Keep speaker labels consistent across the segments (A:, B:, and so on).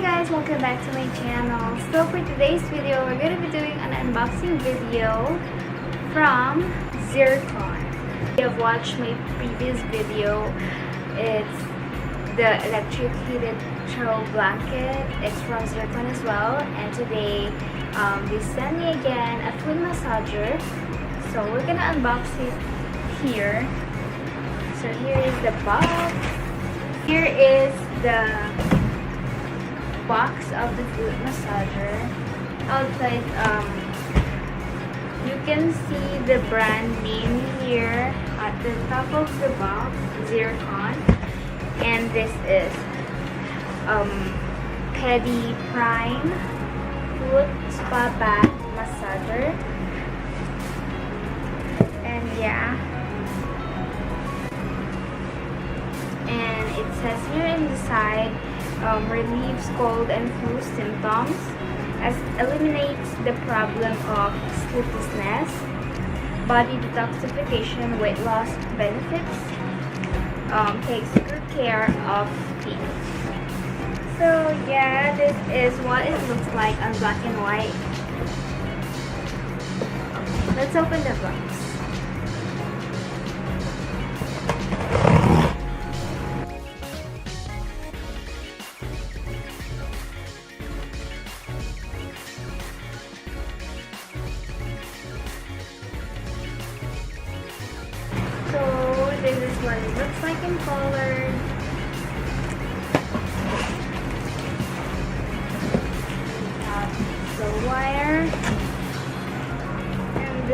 A: guys, welcome back to my channel. So for today's video, we're going to be doing an unboxing video from Zircon. If you have watched my previous video, it's the electric heated throw blanket. It's from Zircon as well. And today, they sent me again a foot massager. So we're going to unbox it here. So here is the box. Here is the box of the foot massager. Outside, you can see the brand name here at the top of the box, Zircon. And this is Pediprime foot spa bath massager. And yeah. And it says here in the side, relieves cold and flu symptoms, as eliminates the problem of sleeplessness, body detoxification, weight loss benefits, takes good care of teeth. So yeah, this is what it looks like on black and white. Okay, let's open the box. So this is what it looks like in color. We have the wire and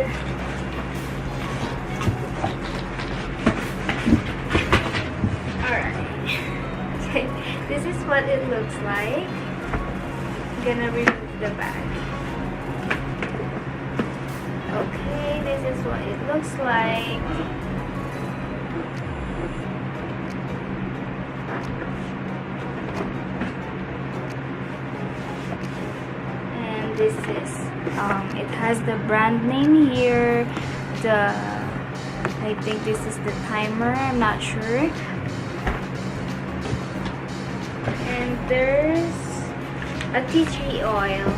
A: alright. Okay, this is what it looks like. I'm gonna remove the bag. Okay, this is what it looks like. This is it has the brand name here, I think this is the timer, I'm not sure. And there's a tea tree oil.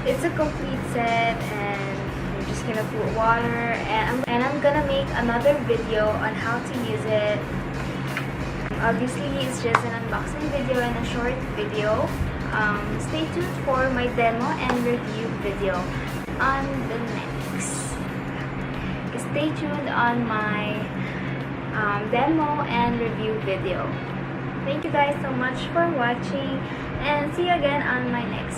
A: It's a complete set, and you're just gonna put water, and I'm gonna make another video on how to use it. Obviously it's just an unboxing video and a short video. Stay tuned for my demo and review video on the next. Stay tuned on my demo and review video. Thank you guys so much for watching, and see you again on my next